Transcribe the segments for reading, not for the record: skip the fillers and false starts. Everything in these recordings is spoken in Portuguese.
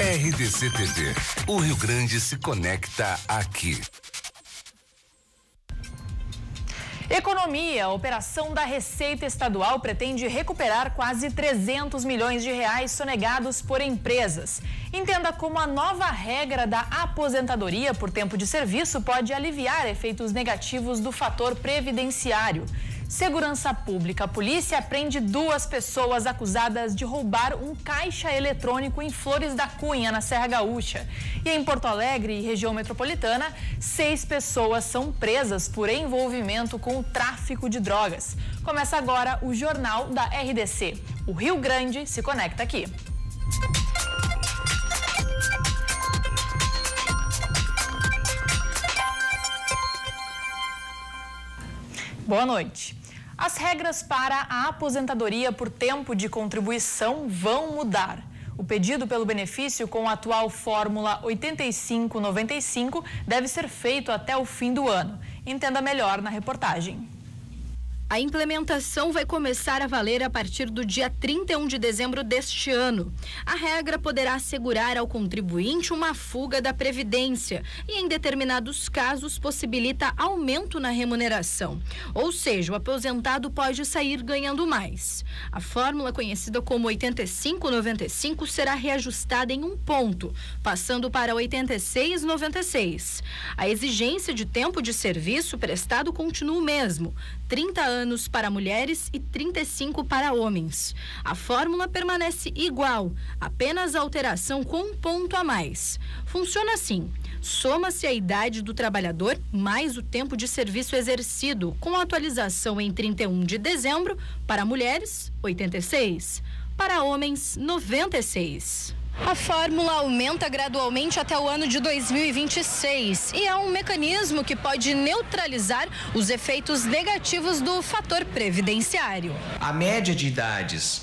RDC TV. O Rio Grande se conecta aqui. Economia. A operação da Receita Estadual pretende recuperar quase 300 milhões de reais sonegados por empresas. Entenda como a nova regra da aposentadoria por tempo de serviço pode aliviar efeitos negativos do fator previdenciário. Segurança Pública. A polícia prende 2 pessoas acusadas de roubar um caixa eletrônico em Flores da Cunha, na Serra Gaúcha. E em Porto Alegre e região metropolitana, 6 pessoas são presas por envolvimento com o tráfico de drogas. Começa agora o Jornal da RDC. O Rio Grande se conecta aqui. Boa noite. As regras para a aposentadoria por tempo de contribuição vão mudar. O pedido pelo benefício com a atual fórmula 8595 deve ser feito até o fim do ano. Entenda melhor na reportagem. A implementação vai começar a valer a partir do dia 31 de dezembro deste ano. A regra poderá assegurar ao contribuinte uma fuga da Previdência e, em determinados casos, possibilita aumento na remuneração. Ou seja, o aposentado pode sair ganhando mais. A fórmula, conhecida como 8595, será reajustada em 1 ponto, passando para 8696. A exigência de tempo de serviço prestado continua o mesmo: 30 anos para mulheres e 35 para homens. A fórmula permanece igual, apenas a alteração com 1 ponto a mais. Funciona assim: soma-se a idade do trabalhador mais o tempo de serviço exercido, com atualização em 31 de dezembro, para mulheres, 86, para homens, 96. A fórmula aumenta gradualmente até o ano de 2026 e é um mecanismo que pode neutralizar os efeitos negativos do fator previdenciário. A média de idades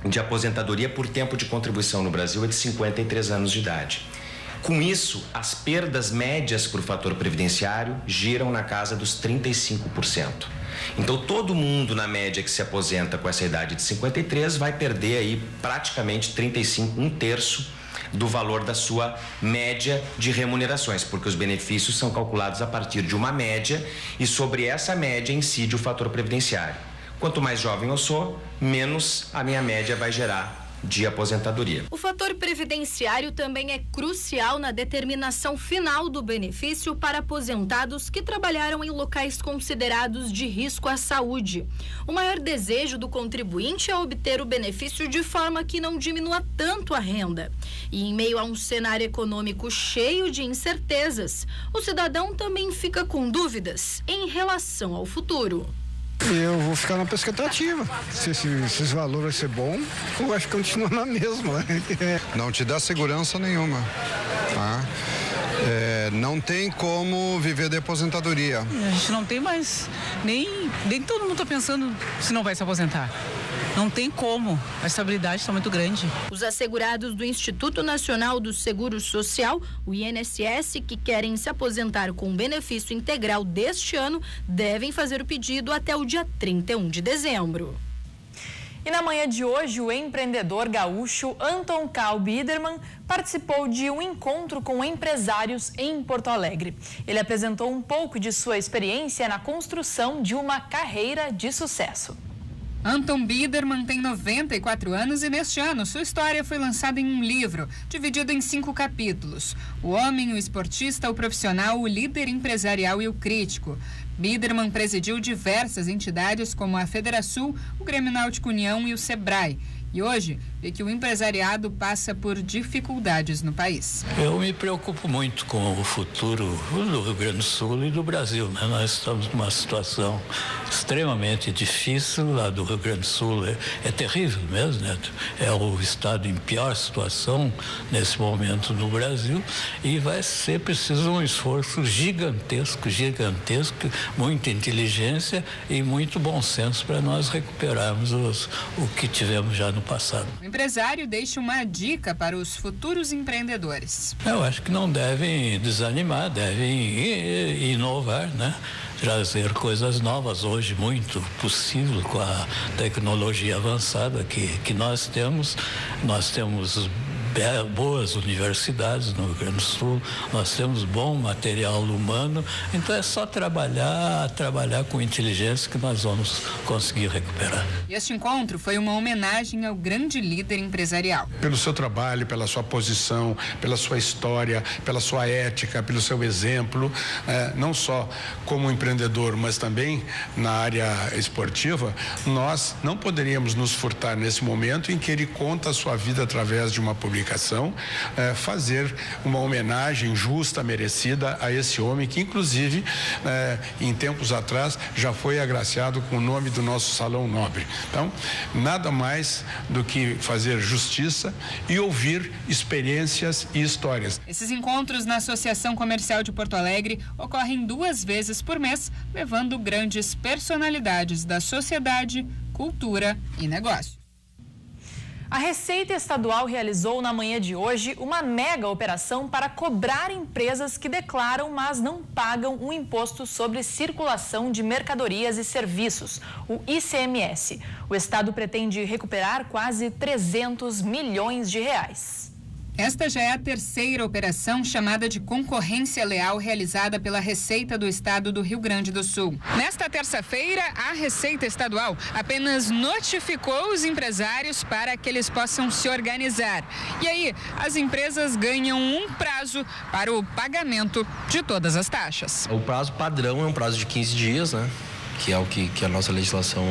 de aposentadoria por tempo de contribuição no Brasil é de 53 anos de idade. Com isso, as perdas médias por fator previdenciário giram na casa dos 35%. Então, todo mundo, na média, que se aposenta com essa idade de 53 vai perder aí praticamente 35, 1/3 do valor da sua média de remunerações, porque os benefícios são calculados a partir de uma média e sobre essa média incide o fator previdenciário. Quanto mais jovem eu sou, menos a minha média vai gerar de aposentadoria. O fator previdenciário também é crucial na determinação final do benefício para aposentados que trabalharam em locais considerados de risco à saúde. O maior desejo do contribuinte é obter o benefício de forma que não diminua tanto a renda. E em meio a um cenário econômico cheio de incertezas, o cidadão também fica com dúvidas em relação ao futuro. Eu vou ficar na expectativa. Se esse valor vai ser bom, ou vai continuar na mesma. Não te dá segurança nenhuma. Tá? Não tem como viver de aposentadoria. A gente não tem mais, nem todo mundo está pensando se não vai se aposentar. Não tem como, a estabilidade está muito grande. Os assegurados do Instituto Nacional do Seguro Social, o INSS, que querem se aposentar com benefício integral deste ano, devem fazer o pedido até o dia 31 de dezembro. E na manhã de hoje, o empreendedor gaúcho Anton Karl Biedermann participou de um encontro com empresários em Porto Alegre. Ele apresentou um pouco de sua experiência na construção de uma carreira de sucesso. Anton Biedermann tem 94 anos e neste ano sua história foi lançada em um livro, dividido em 5 capítulos. O homem, o esportista, o profissional, o líder empresarial e o crítico. Biedermann presidiu diversas entidades como a Federação, o Grêmio Náutico União e o Sebrae. E hoje, vê que o empresariado passa por dificuldades no país. Eu me preocupo muito com o futuro do Rio Grande do Sul e do Brasil, né? Nós estamos numa situação extremamente difícil lá do Rio Grande do Sul. É terrível mesmo, né? É o estado em pior situação nesse momento no Brasil e vai ser preciso um esforço gigantesco, muita inteligência e muito bom senso para nós recuperarmos o que tivemos já no passado. O empresário deixa uma dica para os futuros empreendedores. Eu acho que não devem desanimar, devem inovar, né? Trazer coisas novas hoje, muito possível com a tecnologia avançada que nós temos. Nós temos boas universidades no Rio Grande do Sul, nós temos bom material humano, então é só trabalhar com inteligência que nós vamos conseguir recuperar. E este encontro foi uma homenagem ao grande líder empresarial. Pelo seu trabalho, pela sua posição, pela sua história, pela sua ética, pelo seu exemplo, não só como empreendedor, mas também na área esportiva, nós não poderíamos nos furtar nesse momento em que ele conta a sua vida através de uma publicação, fazer uma homenagem justa, merecida a esse homem que, inclusive, em tempos atrás, já foi agraciado com o nome do nosso Salão Nobre. Então, nada mais do que fazer justiça e ouvir experiências e histórias. Esses encontros na Associação Comercial de Porto Alegre ocorrem 2 vezes por mês, levando grandes personalidades da sociedade, cultura e negócio. A Receita Estadual realizou na manhã de hoje uma mega operação para cobrar empresas que declaram, mas não pagam o Imposto sobre Circulação de Mercadorias e Serviços, o ICMS. O Estado pretende recuperar quase 300 milhões de reais. Esta já é a 3ª operação chamada de concorrência leal realizada pela Receita do Estado do Rio Grande do Sul. Nesta terça-feira, a Receita Estadual apenas notificou os empresários para que eles possam se organizar. E aí, as empresas ganham um prazo para o pagamento de todas as taxas. O prazo padrão é um prazo de 15 dias, né? Que é o que a nossa legislação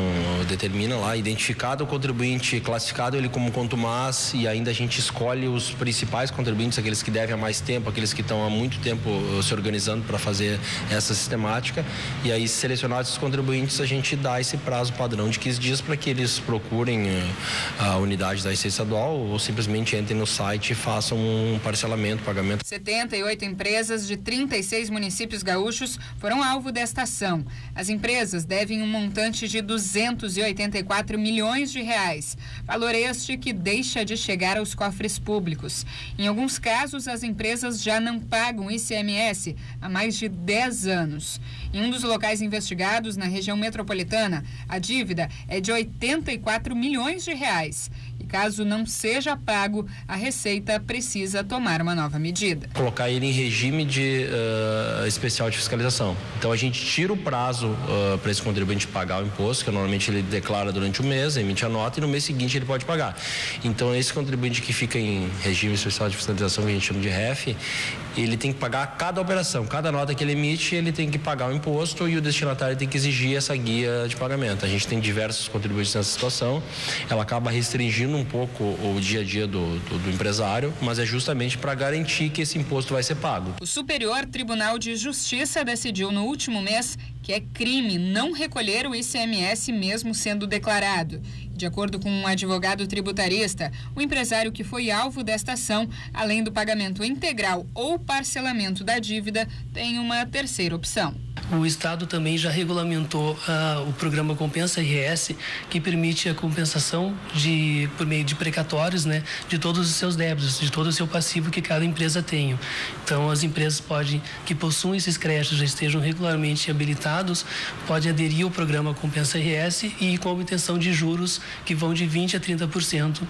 determina lá, identificado o contribuinte, classificado ele como contumaz, e ainda a gente escolhe os principais contribuintes, aqueles que devem há mais tempo, aqueles que estão há muito tempo se organizando para fazer essa sistemática, e aí selecionados esses contribuintes a gente dá esse prazo padrão de 15 dias para que eles procurem a unidade da Receita Estadual ou simplesmente entrem no site e façam um parcelamento, pagamento. 78 empresas de 36 municípios gaúchos foram alvo desta ação. As empresas devem um montante de 284 milhões de reais, valor este que deixa de chegar aos cofres públicos. Em alguns casos, as empresas já não pagam ICMS há mais de 10 anos. Em um dos locais investigados, na região metropolitana, a dívida é de 84 milhões de reais. E caso não seja pago, a Receita precisa tomar uma nova medida. Colocar ele em regime de especial de fiscalização. Então a gente tira o prazo para esse contribuinte pagar o imposto, que normalmente ele declara durante o mês, emite a nota e no mês seguinte ele pode pagar. Então esse contribuinte que fica em regime especial de fiscalização, que a gente chama de REF, ele tem que pagar cada operação, cada nota que ele emite, ele tem que pagar o imposto e o destinatário tem que exigir essa guia de pagamento. A gente tem diversos contribuintes nessa situação, ela acaba restringindo um pouco o dia a dia do empresário, mas é justamente para garantir que esse imposto vai ser pago. O Superior Tribunal de Justiça decidiu no último mês que é crime não recolher o ICMS mesmo sendo declarado. De acordo com um advogado tributarista, o empresário que foi alvo desta ação, além do pagamento integral ou parcelamento da dívida, tem uma terceira opção. O Estado também já regulamentou o programa Compensa RS, que permite a compensação por meio de precatórios, né, de todos os seus débitos, de todo o seu passivo que cada empresa tenha. Então, as empresas que possuem esses créditos, já estejam regularmente habilitados, podem aderir ao programa Compensa RS e com obtenção de juros que vão de 20% a 30%,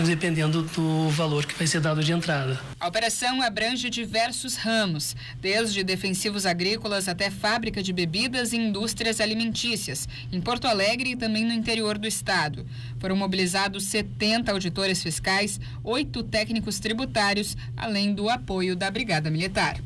dependendo do valor que vai ser dado de entrada. A operação abrange diversos ramos, desde defensivos agrícolas até fábrica de bebidas e indústrias alimentícias, em Porto Alegre e também no interior do estado. Foram mobilizados 70 auditores fiscais, 8 técnicos tributários, além do apoio da Brigada Militar.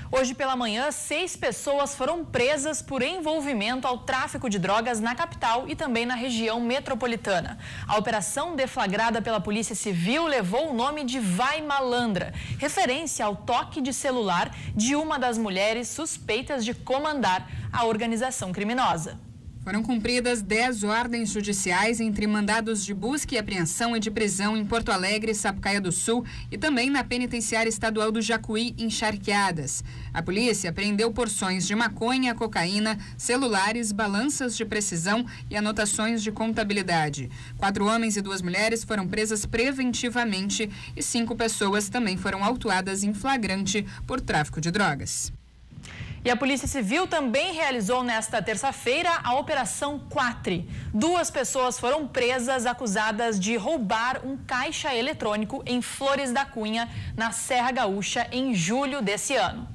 Hoje pela manhã, 6 pessoas foram presas por envolvimento ao tráfico de drogas na capital e também na região metropolitana. A operação deflagrada pela Polícia Civil levou o nome de Vai Malandra, referência ao toque de celular de uma das mulheres suspeitas de comandar a organização criminosa. Foram cumpridas 10 ordens judiciais entre mandados de busca e apreensão e de prisão em Porto Alegre, Sapucaia do Sul e também na Penitenciária Estadual do Jacuí, em Charqueadas. A polícia apreendeu porções de maconha, cocaína, celulares, balanças de precisão e anotações de contabilidade. 4 homens e 2 mulheres foram presas preventivamente e 5 pessoas também foram autuadas em flagrante por tráfico de drogas. E a Polícia Civil também realizou nesta terça-feira a Operação Quatre. 2 pessoas foram presas acusadas de roubar um caixa eletrônico em Flores da Cunha, na Serra Gaúcha, em julho desse ano.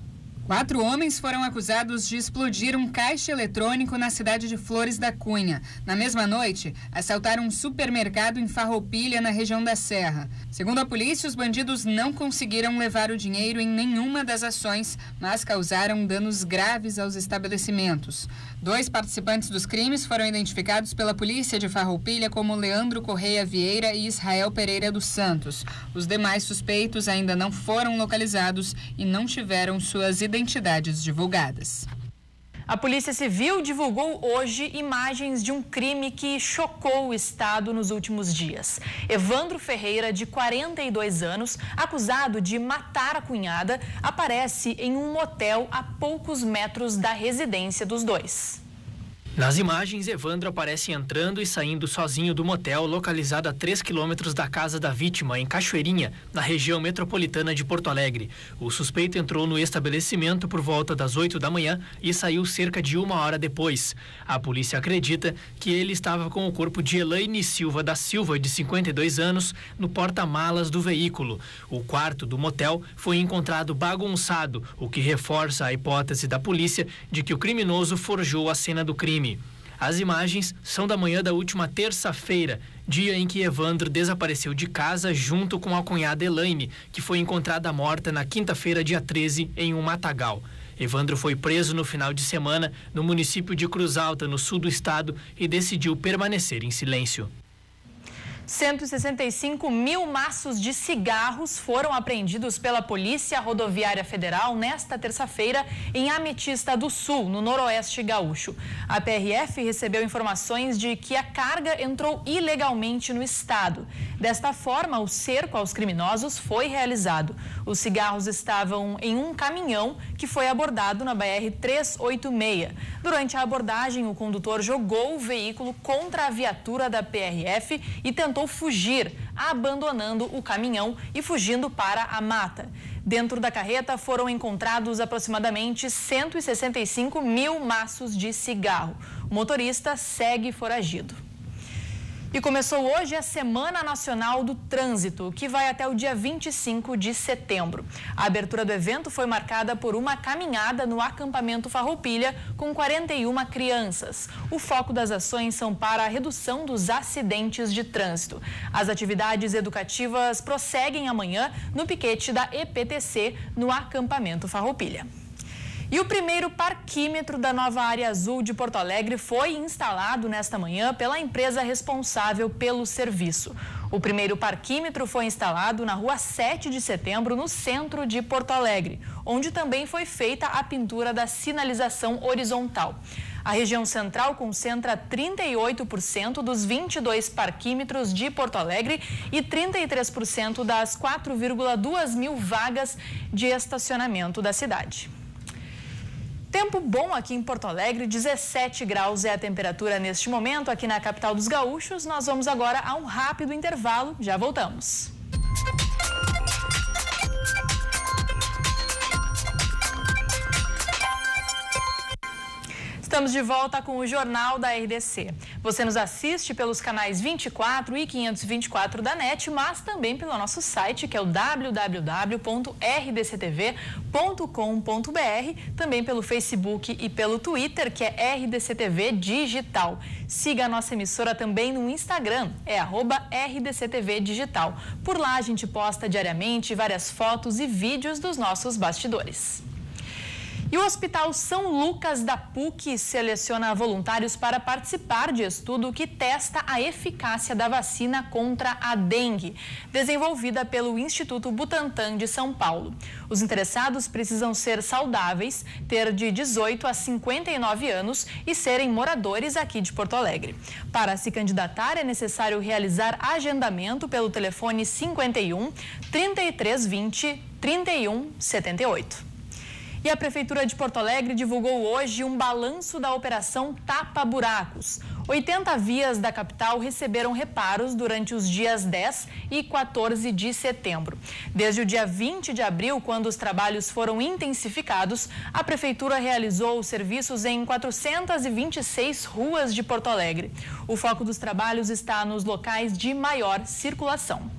4 homens foram acusados de explodir um caixa eletrônico na cidade de Flores da Cunha. Na mesma noite, assaltaram um supermercado em Farroupilha, na região da Serra. Segundo a polícia, os bandidos não conseguiram levar o dinheiro em nenhuma das ações, mas causaram danos graves aos estabelecimentos. 2 participantes dos crimes foram identificados pela polícia de Farroupilha como Leandro Correia Vieira e Israel Pereira dos Santos. Os demais suspeitos ainda não foram localizados e não tiveram suas identidades divulgadas. A Polícia Civil divulgou hoje imagens de um crime que chocou o estado nos últimos dias. Evandro Ferreira, de 42 anos, acusado de matar a cunhada, aparece em um motel a poucos metros da residência dos dois. Nas imagens, Evandro aparece entrando e saindo sozinho do motel localizado a 3 quilômetros da casa da vítima, em Cachoeirinha, na região metropolitana de Porto Alegre. O suspeito entrou no estabelecimento por volta das 8 da manhã e saiu cerca de 1 hora depois. A polícia acredita que ele estava com o corpo de Elaine Silva da Silva, de 52 anos, no porta-malas do veículo. O quarto do motel foi encontrado bagunçado, o que reforça a hipótese da polícia de que o criminoso forjou a cena do crime. As imagens são da manhã da última terça-feira, dia em que Evandro desapareceu de casa junto com a cunhada Elaine, que foi encontrada morta na quinta-feira, dia 13, em um matagal. Evandro foi preso no final de semana no município de Cruz Alta, no sul do estado, e decidiu permanecer em silêncio. 165 mil maços de cigarros foram apreendidos pela Polícia Rodoviária Federal nesta terça-feira em Ametista do Sul, no noroeste gaúcho. A PRF recebeu informações de que a carga entrou ilegalmente no estado. Desta forma, o cerco aos criminosos foi realizado. Os cigarros estavam em um caminhão que foi abordado na BR-386. Durante a abordagem, o condutor jogou o veículo contra a viatura da PRF e tentou fugir, abandonando o caminhão e fugindo para a mata. Dentro da carreta foram encontrados aproximadamente 165 mil maços de cigarro. O motorista segue foragido. E começou hoje a Semana Nacional do Trânsito, que vai até o dia 25 de setembro. A abertura do evento foi marcada por uma caminhada no acampamento Farroupilha com 41 crianças. O foco das ações são para a redução dos acidentes de trânsito. As atividades educativas prosseguem amanhã no piquete da EPTC no acampamento Farroupilha. E o primeiro parquímetro da nova área azul de Porto Alegre foi instalado nesta manhã pela empresa responsável pelo serviço. O primeiro parquímetro foi instalado na rua 7 de setembro, no centro de Porto Alegre, onde também foi feita a pintura da sinalização horizontal. A região central concentra 38% dos 22 parquímetros de Porto Alegre e 33% das 4,2 mil vagas de estacionamento da cidade. Tempo bom aqui em Porto Alegre, 17 graus é a temperatura neste momento aqui na capital dos gaúchos. Nós vamos agora a um rápido intervalo, já voltamos. Estamos de volta com o Jornal da RDC. Você nos assiste pelos canais 24 e 524 da NET, mas também pelo nosso site, que é o www.rdctv.com.br, também pelo Facebook e pelo Twitter, que é RDCTV Digital. Siga a nossa emissora também no Instagram, é @RDCTV Digital. Por lá a gente posta diariamente várias fotos e vídeos dos nossos bastidores. E o Hospital São Lucas da PUC seleciona voluntários para participar de estudo que testa a eficácia da vacina contra a dengue, desenvolvida pelo Instituto Butantan de São Paulo. Os interessados precisam ser saudáveis, ter de 18 a 59 anos e serem moradores aqui de Porto Alegre. Para se candidatar, é necessário realizar agendamento pelo telefone 51 3320 3178. E a Prefeitura de Porto Alegre divulgou hoje um balanço da Operação Tapa Buracos. 80 vias da capital receberam reparos durante os dias 10 e 14 de setembro. Desde o dia 20 de abril, quando os trabalhos foram intensificados, a Prefeitura realizou os serviços em 426 ruas de Porto Alegre. O foco dos trabalhos está nos locais de maior circulação.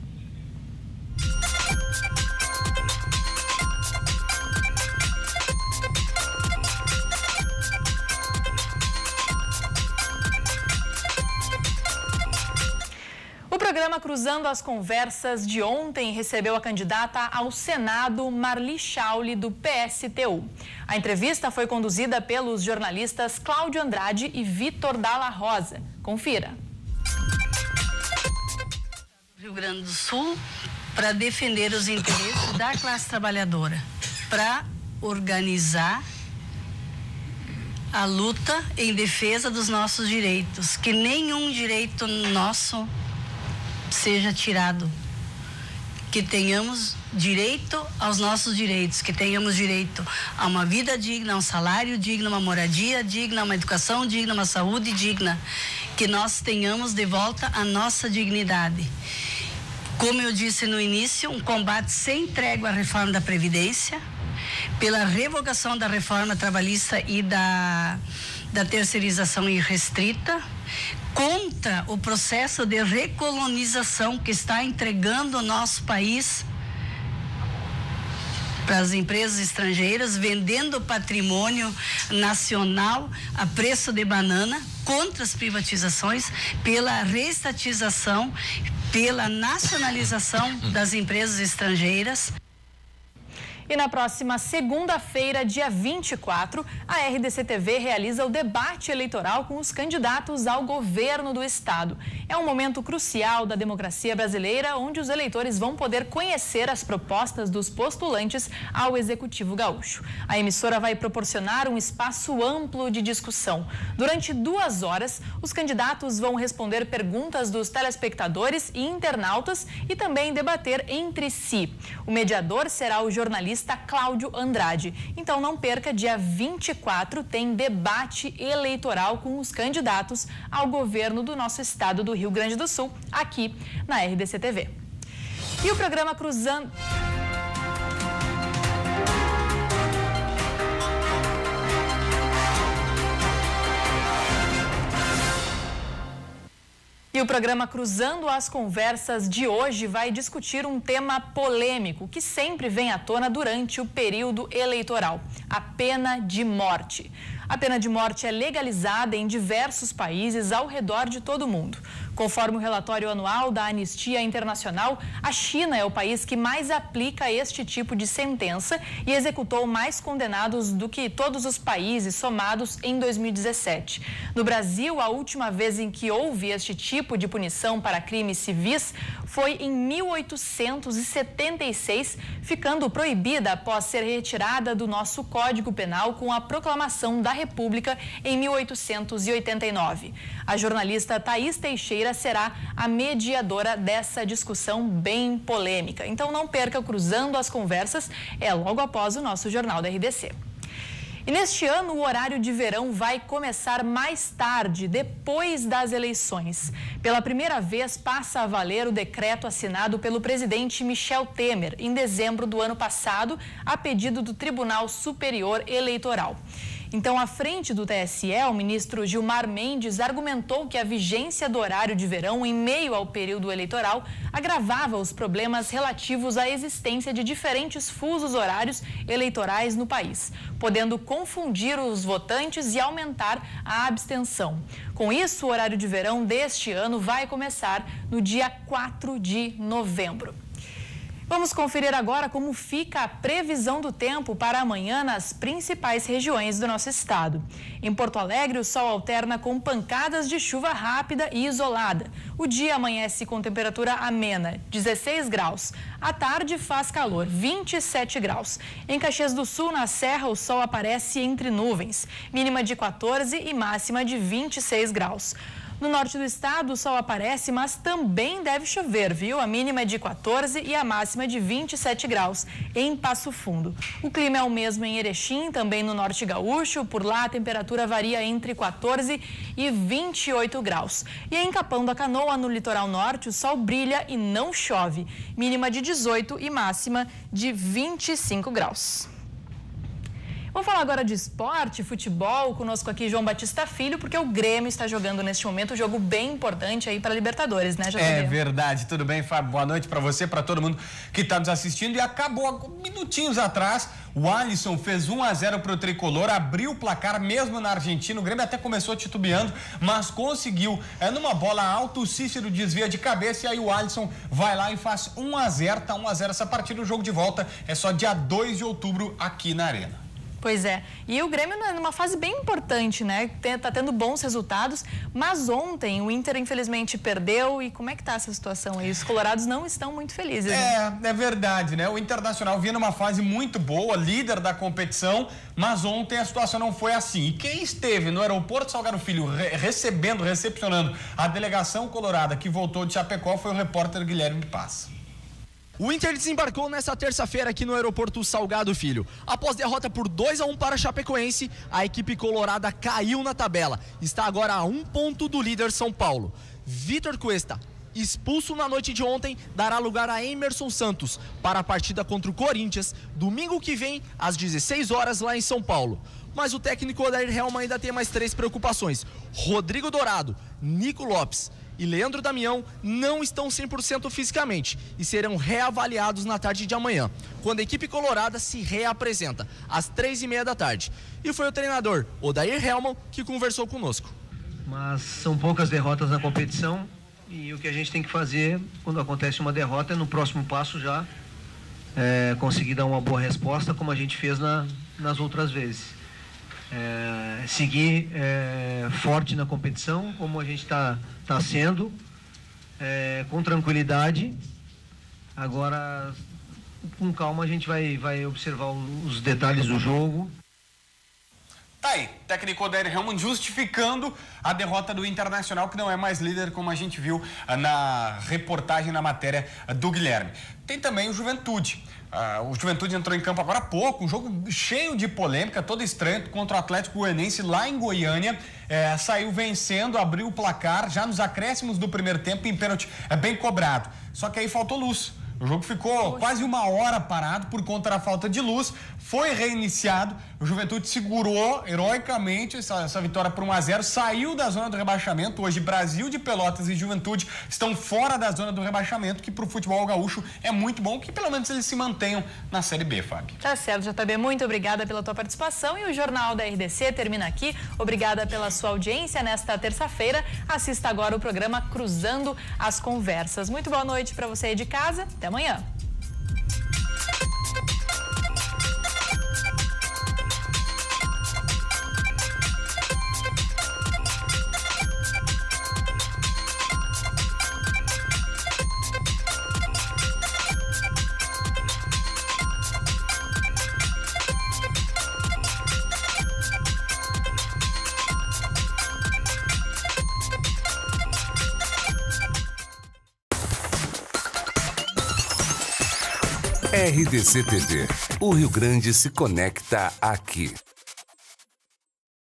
O programa Cruzando as Conversas de ontem recebeu a candidata ao Senado, Marli Chauli, do PSTU. A entrevista foi conduzida pelos jornalistas Cláudio Andrade e Vitor Dalla Rosa. Confira. Rio Grande do Sul, para defender os interesses da classe trabalhadora, para organizar a luta em defesa dos nossos direitos, que nenhum direito nosso seja tirado, que tenhamos direito aos nossos direitos, que tenhamos direito a uma vida digna, a um salário digno, uma moradia digna, uma educação digna, uma saúde digna, que nós tenhamos de volta a nossa dignidade. Como eu disse no início, um combate sem trégua à reforma da Previdência, pela revogação da reforma trabalhista e da terceirização irrestrita, contra o processo de recolonização que está entregando o nosso país para as empresas estrangeiras, vendendo patrimônio nacional a preço de banana, contra as privatizações, pela reestatização, pela nacionalização das empresas estrangeiras. E na próxima segunda-feira, dia 24, a RDC-TV realiza o debate eleitoral com os candidatos ao governo do estado. É um momento crucial da democracia brasileira, onde os eleitores vão poder conhecer as propostas dos postulantes ao Executivo Gaúcho. A emissora vai proporcionar um espaço amplo de discussão. Durante 2 horas, os candidatos vão responder perguntas dos telespectadores e internautas e também debater entre si. O mediador será o jornalista Cláudio Andrade. Então não perca, dia 24 tem debate eleitoral com os candidatos ao governo do nosso estado do Rio Grande do Sul, aqui na RDC-TV. E o programa Cruzando... E o programa Cruzando as Conversas de hoje vai discutir um tema polêmico que sempre vem à tona durante o período eleitoral: a pena de morte. A pena de morte é legalizada em diversos países ao redor de todo o mundo. Conforme o relatório anual da Anistia Internacional, a China é o país que mais aplica este tipo de sentença e executou mais condenados do que todos os países somados em 2017. No Brasil, a última vez em que houve este tipo de punição para crimes civis foi em 1876, ficando proibida após ser retirada do nosso Código Penal com a proclamação da República em 1889. A jornalista Thaís Teixeira será a mediadora dessa discussão bem polêmica. Então não perca Cruzando as Conversas, é logo após o nosso Jornal da RDC. E neste ano, o horário de verão vai começar mais tarde, depois das eleições. Pela primeira vez, passa a valer o decreto assinado pelo presidente Michel Temer, em dezembro do ano passado, a pedido do Tribunal Superior Eleitoral. Então, à frente do TSE, o ministro Gilmar Mendes argumentou que a vigência do horário de verão em meio ao período eleitoral agravava os problemas relativos à existência de diferentes fusos horários eleitorais no país, podendo confundir os votantes e aumentar a abstenção. Com isso, o horário de verão deste ano vai começar no dia 4 de novembro. Vamos conferir agora como fica a previsão do tempo para amanhã nas principais regiões do nosso estado. Em Porto Alegre, o sol alterna com pancadas de chuva rápida e isolada. O dia amanhece com temperatura amena, 16 graus. À tarde faz calor, 27 graus. Em Caxias do Sul, na Serra, o sol aparece entre nuvens, mínima de 14 e máxima de 26 graus. No norte do estado, o sol aparece, mas também deve chover, viu? A mínima é de 14 e a máxima de 27 graus em Passo Fundo. O clima é o mesmo em Erechim, também no norte gaúcho. Por lá, a temperatura varia entre 14 e 28 graus. E em Capão da Canoa, no litoral norte, o sol brilha e não chove. Mínima de 18 e máxima de 25 graus. Vamos falar agora de esporte, futebol. Conosco aqui João Batista Filho, porque o Grêmio está jogando neste momento um jogo bem importante aí para a Libertadores, né, JB? É verdade. Tudo bem, Fábio? Boa noite para você, para todo mundo que está nos assistindo. E acabou minutinhos atrás. O Alisson fez 1-0 para o Tricolor, abriu o placar mesmo na Argentina. O Grêmio até começou titubeando, mas conseguiu. Numa bola alta, o Cícero desvia de cabeça e aí o Alisson vai lá e faz 1-0. Tá 1-0 essa partida. O jogo de volta é só dia 2 de outubro aqui na Arena. Pois é, e o Grêmio numa fase bem importante, né? Tá tendo bons resultados, mas ontem o Inter infelizmente perdeu. E como é que tá essa situação aí? Os colorados não estão muito felizes, né? É verdade, né? O Internacional vinha numa fase muito boa, líder da competição, mas ontem a situação não foi assim. E quem esteve no aeroporto Salgado Filho recepcionando a delegação colorada que voltou de Chapecó foi o repórter Guilherme Paz. O Inter desembarcou nesta terça-feira aqui no aeroporto Salgado Filho. Após derrota por 2-1 para a Chapecoense, a equipe colorada caiu na tabela. Está agora a 1 ponto do líder São Paulo. Vitor Cuesta, expulso na noite de ontem, dará lugar a Emerson Santos para a partida contra o Corinthians, domingo que vem, às 16 horas, lá em São Paulo. Mas o técnico Odair Helma ainda tem mais 3 preocupações. Rodrigo Dourado, Nico Lopes e Leandro Damião não estão 100% fisicamente e serão reavaliados na tarde de amanhã, quando a equipe colorada se reapresenta, às 3h30 da tarde. E foi o treinador Odair Helman que conversou conosco. Mas são poucas derrotas na competição e o que a gente tem que fazer quando acontece uma derrota é no próximo passo já conseguir dar uma boa resposta, como a gente fez nas outras vezes. Seguir forte na competição, como a gente está sendo, com tranquilidade. Agora, com calma, a gente vai observar os detalhes do jogo. Tá aí, técnico Odair Helman justificando a derrota do Internacional, que não é mais líder, como a gente viu na reportagem, na matéria do Guilherme. Tem também o Juventude. O Juventude entrou em campo agora há pouco, um jogo cheio de polêmica, todo estranho, contra o Atlético Goianiense lá em Goiânia. Saiu vencendo, abriu o placar já nos acréscimos do primeiro tempo em pênalti bem cobrado. Só que aí faltou luz. O jogo ficou quase 1 hora parado por conta da falta de luz, foi reiniciado, o Juventude segurou heroicamente essa vitória por 1-0, saiu da zona do rebaixamento. Hoje Brasil de Pelotas e Juventude estão fora da zona do rebaixamento, que para o futebol gaúcho é muito bom, que pelo menos eles se mantenham na Série B, Fábio. Tá certo, JB, muito obrigada pela tua participação e o Jornal da RDC termina aqui. Obrigada pela sua audiência nesta terça-feira. Assista agora o programa Cruzando as Conversas. Muito boa noite para você aí de casa. Até amanhã. RDC TV. O Rio Grande se conecta aqui.